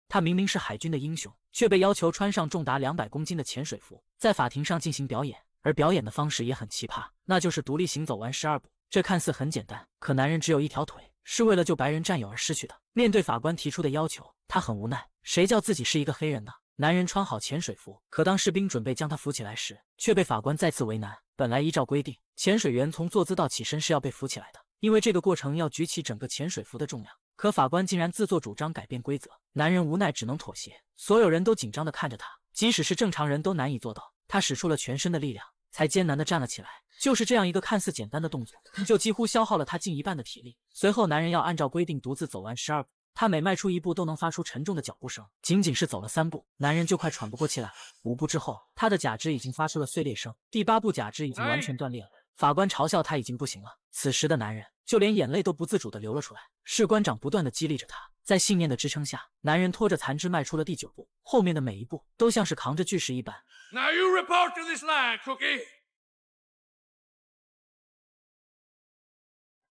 他明明是海军的英雄，却被要求穿上重达200公斤的潜水服，在法庭上进行表演。而表演的方式也很奇葩，那就是独立行走完12步。这看似很简单，可男人只有一条腿，是为了救白人战友而失去的。面对法官提出的要求，他很无奈，谁叫自己是一个黑人呢？男人穿好潜水服，可当士兵准备将他扶起来时，却被法官再次为难。本来依照规定，潜水员从坐姿到起身是要被扶起来的，因为这个过程要举起整个潜水服的重量。可法官竟然自作主张改变规则，男人无奈只能妥协。所有人都紧张地看着他，即使是正常人都难以做到。他使出了全身的力量，才艰难地站了起来。就是这样一个看似简单的动作，就几乎消耗了他近一半的体力。随后，男人要按照规定独自走完12步。他每迈出1步都能发出沉重的脚步声，仅仅是走了3步，男人就快喘不过气来了。5步之后，他的假肢已经发出了碎裂声，第8步假肢已经完全断裂了。法官嘲笑他已经不行了。此时的男人就连眼泪都不自主地流了出来。士官长不断地激励着他，在信念的支撑下，男人拖着残肢迈出了第9步，后面的每一步都像是扛着巨石一般。Now you report to this line, Cookie.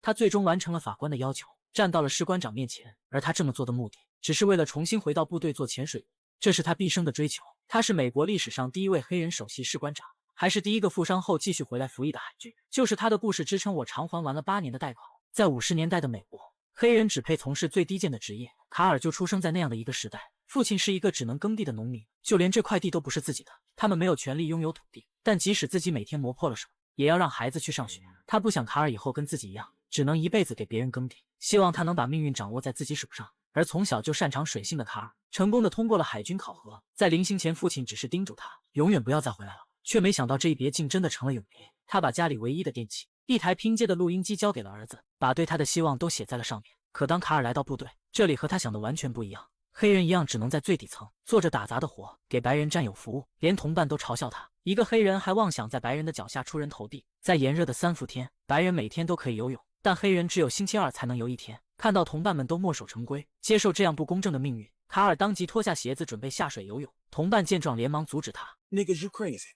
他最终完成了法官的要求，站到了士官长面前，而他这么做的目的，只是为了重新回到部队做潜水员，这是他毕生的追求。他是美国历史上第一位黑人首席士官长，还是第一个负伤后继续回来服役的海军。就是他的故事支撑我偿还完了8年的贷款。在50年代的美国，黑人只配从事最低贱的职业。卡尔就出生在那样的一个时代，父亲是一个只能耕地的农民，就连这块地都不是自己的，他们没有权利拥有土地。但即使自己每天磨破了手，也要让孩子去上学。他不想卡尔以后跟自己一样，只能一辈子给别人耕地，希望他能把命运掌握在自己手上。而从小就擅长水性的卡尔，成功的通过了海军考核。在临行前，父亲只是叮嘱他永远不要再回来了，却没想到这一别竟真的成了永别。他把家里唯一的电器，一台拼接的录音机交给了儿子，把对他的希望都写在了上面。可当卡尔来到部队，这里和他想的完全不一样。黑人一样只能在最底层做着打杂的活，给白人战友服务，连同伴都嘲笑他。一个黑人还妄想在白人的脚下出人头地。在炎热的3伏天，白人每天都可以游泳，但黑人只有星期二才能游1天。看到同伴们都墨守成规，接受这样不公正的命运，卡尔当即脱下鞋子准备下水游泳。同伴见状连忙阻止他。Niggas, you crazy.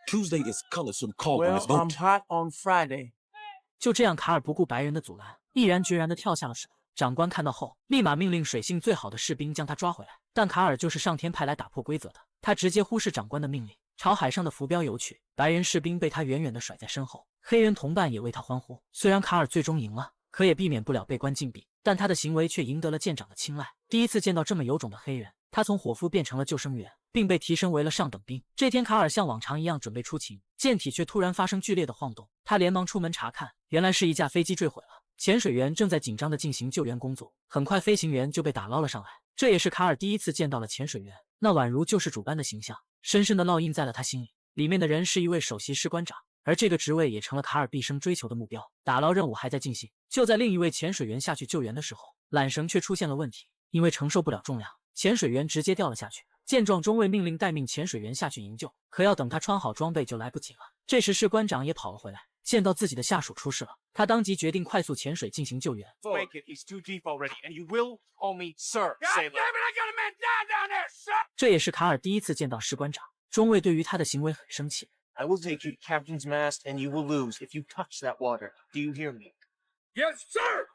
Tuesday is colorsome call on Well, this boat. I'm hot on Friday. 就这样，卡尔不顾白人的阻拦，毅然决然地跳下了水。长官看到后，立马命令水性最好的士兵将他抓回来。但卡尔就是上天派来打破规则的，他直接忽视长官的命令，朝海上的浮标游去。白人士兵被他远远地甩在身后，黑人同伴也为他欢呼。虽然卡尔最终赢了，可也避免不了被关禁闭，但他的行为却赢得了舰长的青睐。第一次见到这么有种的黑人，他从伙夫变成了救生员，并被提升为了上等兵。这天，卡尔像往常一样准备出勤，舰体却突然发生剧烈的晃动。他连忙出门查看，原来是一架飞机坠毁了。潜水员正在紧张地进行救援工作，很快飞行员就被打捞了上来。这也是卡尔第一次见到了潜水员，那宛如救世主般的形象，深深地烙印在了他心里。里面的人是一位首席士官长，而这个职位也成了卡尔毕生追求的目标。打捞任务还在进行，就在另一位潜水员下去救援的时候，缆绳却出现了问题，因为承受不了重量，潜水员直接掉了下去。见状，中尉命令待命潜水员下去营救，可要等他穿好装备就来不及了。这时士官长也跑了回来，见到自己的下属出事了，他当即决定快速潜水进行救援。 Make it. He's too deep already, and you will call me sir, God damn it, sailor. I got a man die down there, sir! 这也是卡尔第一次见到士官长，中尉对于他的行为很生气。 I will take you to captain's mast, and you will lose if you touch that water. Do you hear me? Yes, sir!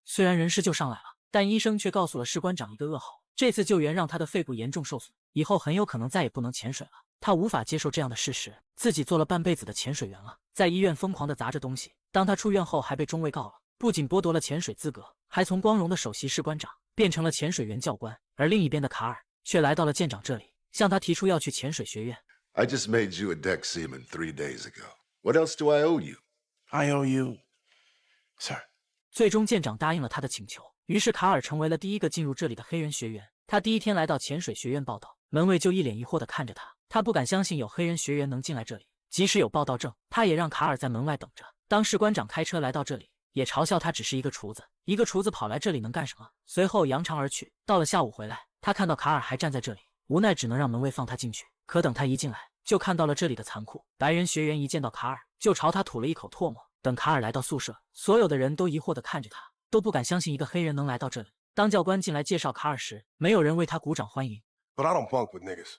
虽然人事就上来了，但医生却告诉了士官长一个噩耗，这次救援让他的肺部严重受损，以后很有可能再也不能潜水了。他无法接受这样的事实，自己做了半辈子的潜水员了，在医院疯狂地砸着东西。当他出院后，还被中尉告了，不仅剥夺了潜水资格，还从光荣的首席士官长变成了潜水员教官。而另一边的卡尔却来到了舰长这里，向他提出要去潜水学院。 I just made you a deck seaman 3 days ago. What else do I owe you? I owe you, sir. 最终舰长答应了他的请求，于是卡尔成为了第一个进入这里的黑人学员。他第一天来到潜水学院报道，门卫就一脸疑惑地看着他，他不敢相信有黑人学员能进来这里，即使有报道证，他也让卡尔在门外等着。当士官长开车来到这里，也嘲笑他只是一个厨子，一个厨子跑来这里能干什么？随后扬长而去。到了下午回来，他看到卡尔还站在这里，无奈只能让门卫放他进去。可等他一进来，就看到了这里的残酷。白人学员一见到卡尔，就朝他吐了一口唾沫。等卡尔来到宿舍，所有的人都疑惑地看着他，都不敢相信一个黑人能来到这里。当教官进来介绍卡尔时，没有人为他鼓掌欢迎。 But I don't bunk with niggas.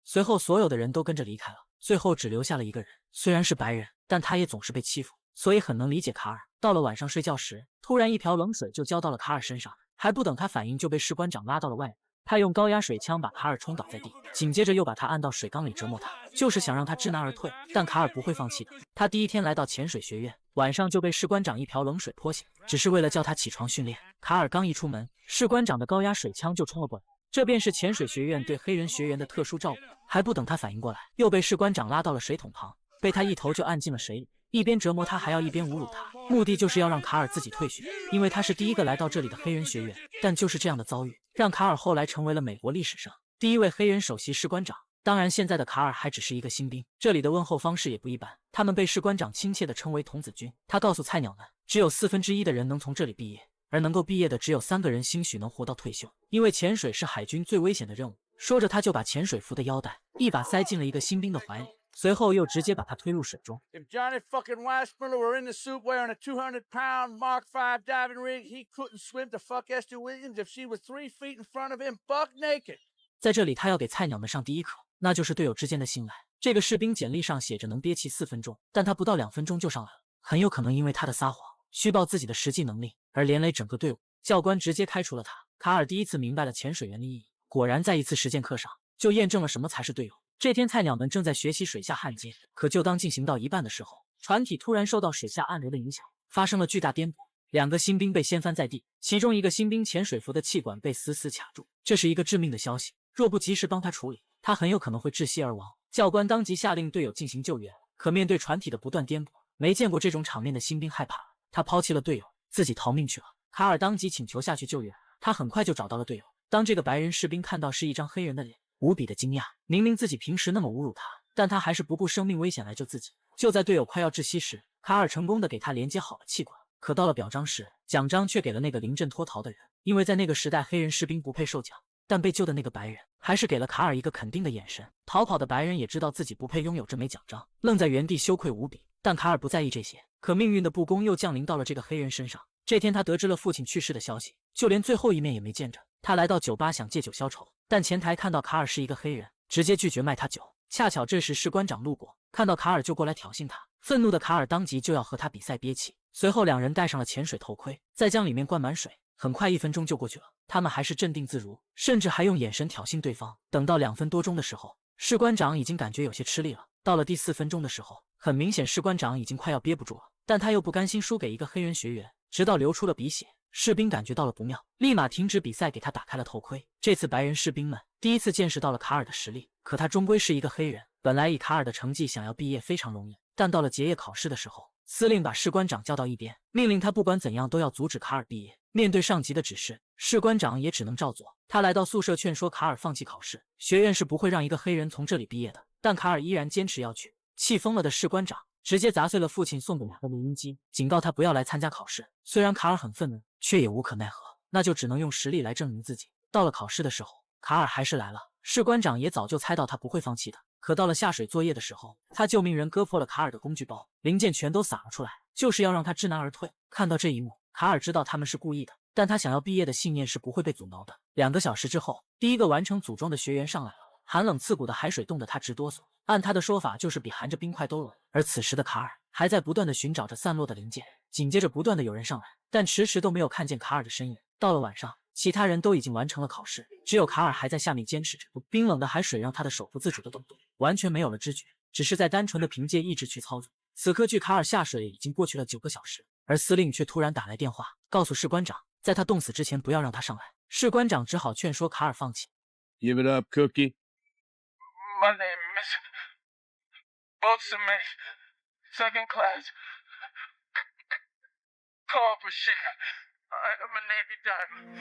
随后，所有的人都跟着离开了，最后只留下了一个人。虽然是白人，但他也总是被欺负，所以很能理解卡尔。到了晚上睡觉时，突然一瓢冷水就浇到了卡尔身上，还不等他反应，就被士官长拉到了外面。他用高压水枪把卡尔冲倒在地，紧接着又把他按到水缸里折磨他，就是想让他知难而退。但卡尔不会放弃的。他第一天来到潜水学院，晚上就被士官长一瓢冷水泼醒，只是为了叫他起床训练。卡尔刚一出门，士官长的高压水枪就冲了过来。这便是潜水学院对黑人学员的特殊照顾。还不等他反应过来，又被士官长拉到了水桶旁，被他一头就按进了水里。一边折磨他，还要一边侮辱他，目的就是要让卡尔自己退学，因为他是第一个来到这里的黑人学员。但就是这样的遭遇，让卡尔后来成为了美国历史上第一位黑人首席士官长。当然，现在的卡尔还只是一个新兵，这里的问候方式也不一般，他们被士官长亲切地称为童子军。他告诉菜鸟们，只有1/4的人能从这里毕业，而能够毕业的只有3个人，兴许能活到退休，因为潜水是海军最危险的任务。说着，他就把潜水服的腰带一把塞进了一个新兵的怀里，随后又直接把他推入水中。 If Johnny fucking Weissmuller were in the suit wearing a 200-pound Mark V diving rig, he couldn't swim to fuck Esther Williams if she was 3 feet in front of him, buck naked. 在这里，他要给菜鸟们上第一课，那就是队友之间的信赖。这个士兵简历上写着能憋气4分钟，但他不到2分钟就上来了，很有可能因为他的撒谎、虚报自己的实际能力而连累整个队伍。教官直接开除了他。卡尔第一次明白了潜水员的意义，果然在一次实践课上就验证了什么才是队友。这天，菜鸟们正在学习水下焊接，可就当进行到一半的时候，船体突然受到水下暗流的影响，发生了巨大颠簸。2个新兵被掀翻在地，其中一个新兵潜水服的气管被死死卡住，这是一个致命的消息，若不及时帮他处理，他很有可能会窒息而亡。教官当即下令队友进行救援，可面对船体的不断颠簸，没见过这种场面的新兵害怕了，他抛弃了队友，自己逃命去了。卡尔当即请求下去救援，他很快就找到了队友。当这个白人士兵看到是一张黑人的脸，无比的惊讶，明明自己平时那么侮辱他，但他还是不顾生命危险来救自己。就在队友快要窒息时，卡尔成功的给他连接好了气管。可到了表彰时，奖章却给了那个临阵脱逃的人，因为在那个时代黑人士兵不配受奖。但被救的那个白人还是给了卡尔一个肯定的眼神。逃跑的白人也知道自己不配拥有这枚奖章，愣在原地羞愧无比。但卡尔不在意这些，可命运的不公又降临到了这个黑人身上。这天他得知了父亲去世的消息，就连最后一面也没见着。他来到酒吧想借酒消愁，但前台看到卡尔是一个黑人，直接拒绝卖他酒。恰巧这时士官长路过，看到卡尔就过来挑衅他。愤怒的卡尔当即就要和他比赛憋气，随后2人戴上了潜水头盔，再将里面灌满水。很快1分钟就过去了，他们还是镇定自如，甚至还用眼神挑衅对方。等到2分多钟的时候，士官长已经感觉有些吃力了。到了第4分钟的时候，很明显士官长已经快要憋不住了，但他又不甘心输给一个黑人学员，直到流出了鼻血。士兵感觉到了不妙，立马停止比赛，给他打开了头盔。这次白人士兵们第一次见识到了卡尔的实力，可他终归是一个黑人。本来以卡尔的成绩想要毕业非常容易，但到了结业考试的时候，司令把士官长叫到一边，命令他不管怎样都要阻止卡尔毕业。面对上级的指示，士官长也只能照做。他来到宿舍劝说卡尔放弃考试，学院是不会让一个黑人从这里毕业的。但卡尔依然坚持要去。气疯了的士官长直接砸碎了父亲送给他的录音机，警告他不要来参加考试。虽然卡尔很愤怒，却也无可奈何，那就只能用实力来证明自己。到了考试的时候，卡尔还是来了。士官长也早就猜到他不会放弃的，可到了下水作业的时候，他救命人割破了卡尔的工具包，零件全都洒了出来，就是要让他知难而退。看到这一幕，卡尔知道他们是故意的，但他想要毕业的信念是不会被阻挠的。2个小时之后，第一个完成组装的学员上来了，寒冷刺骨的海水冻得他直哆嗦，按他的说法就是比含着冰块都冷。而此时的卡尔还在不断的寻找着散落的零件，紧接着不断的有人上来，但迟迟都没有看见卡尔的身影。到了晚上，其他人都已经完成了考试，只有卡尔还在下面坚持着。冰冷的海水让他的手不自主的抖动，完全没有了知觉，只是在单纯的凭借意志去操作。此刻距卡尔下水已经过去了9个小时，而司令却突然打来电话，告诉士官长，在他冻死之前不要让他上来。士官长只好劝说卡尔放弃。 Give it up, Cookie. My name is Boatswain, second class. Call for ship. I am a Navy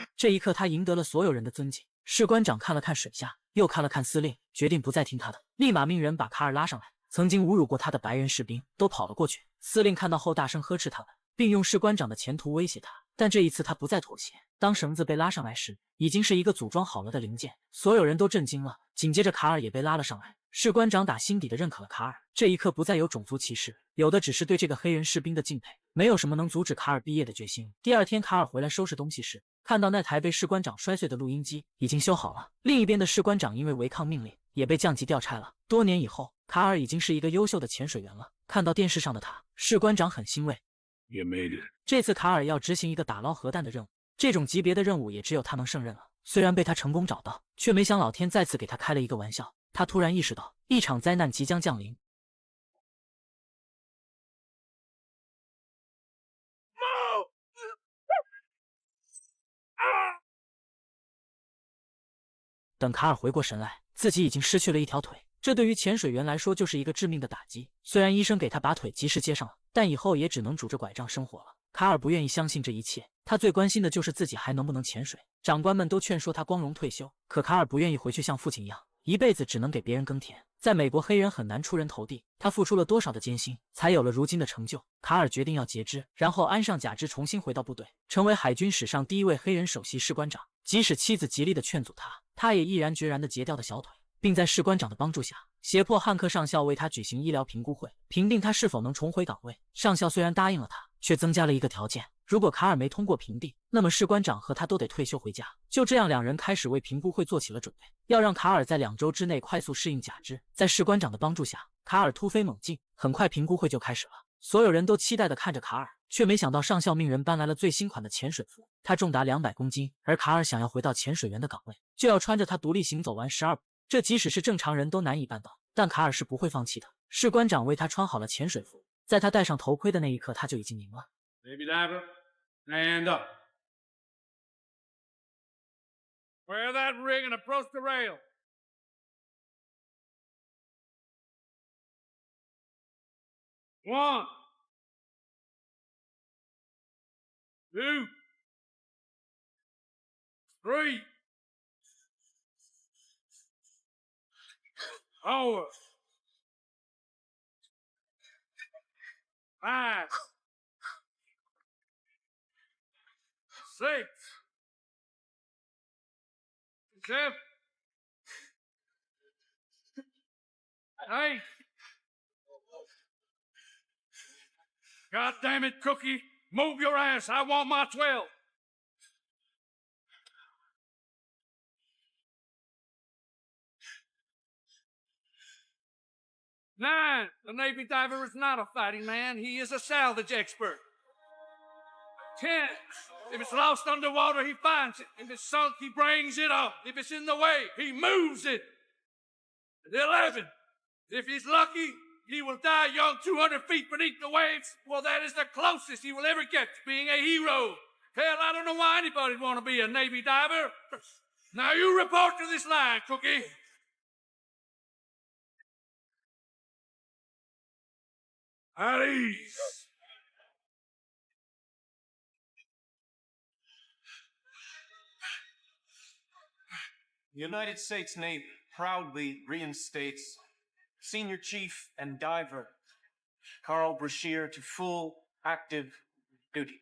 diver. 这一刻，他赢得了所有人的尊敬。士官长看了看水下，又看了看司令，决定不再听他的，立马命人把卡尔拉上来。曾经侮辱过他的白人士兵都跑了过去。司令看到后大声呵斥他们，并用士官长的前途威胁他。但这一次他不再妥协。当绳子被拉上来时，已经是一个组装好了的零件，所有人都震惊了。紧接着卡尔也被拉了上来。士官长打心底的认可了卡尔，这一刻不再有种族歧视，有的只是对这个黑人士兵的敬佩，没有什么能阻止卡尔毕业的决心。第2天，卡尔回来收拾东西时，看到那台被士官长摔碎的录音机已经修好了。另一边的士官长因为违抗命令，也被降级调差了。多年以后，卡尔已经是一个优秀的潜水员了。看到电视上的他，士官长很欣慰。You made it. 这次卡尔要执行一个打捞核弹的任务。这种级别的任务也只有他能胜任了。虽然被他成功找到，却没想老天再次给他开了一个玩笑。他突然意识到，一场灾难即将降临。等卡尔回过神来，自己已经失去了一条腿。这对于潜水员来说就是一个致命的打击。虽然医生给他把腿及时接上了，但以后也只能拄着拐杖生活了。卡尔不愿意相信这一切，他最关心的就是自己还能不能潜水。长官们都劝说他光荣退休，可卡尔不愿意回去像父亲一样，一辈子只能给别人耕田。在美国，黑人很难出人头地，他付出了多少的艰辛，才有了如今的成就。卡尔决定要截肢，然后安上假肢，重新回到部队，成为海军史上第一位黑人首席士官长。即使妻子极力的劝阻他，他也毅然决然的截掉的小腿，并在士官长的帮助下，胁迫汉克上校为他举行医疗评估会，评定他是否能重回岗位。上校虽然答应了他，却增加了一个条件：如果卡尔没通过评定，那么士官长和他都得退休回家。就这样，两人开始为评估会做起了准备，要让卡尔在2周之内快速适应假肢。在士官长的帮助下，卡尔突飞猛进，很快评估会就开始了。所有人都期待地看着卡尔，却没想到上校命人搬来了最新款的潜水服，它重达200公斤，而卡尔想要回到潜水员的岗位，就要穿着它独立行走完12步。这即使是正常人都难以办到，但卡尔是不会放弃的。士官长为他穿好了潜水服，在他戴上头盔的那一刻，他就已经赢了。Baby diver, stand up. Wear that rig and approach the rail. One, two, three, four, five, six, seven, eight. God damn it, Cookie. Move your ass. I want my 12. 9. The Navy diver is not a fighting man. He is a salvage expert. 10. If it's lost underwater, he finds it. If it's sunk, he brings it up. If it's in the way, he moves it. 11. If he's lucky, he will die young 200 feet beneath the waves. Well, that is the closest he will ever get to being a hero. Hell, I don't know why anybody'd want to be a Navy diver. Now you report to this line, Cookie. At ease. The United States Navy proudly reinstates Senior Chief and Diver Carl Brashear to full active duty.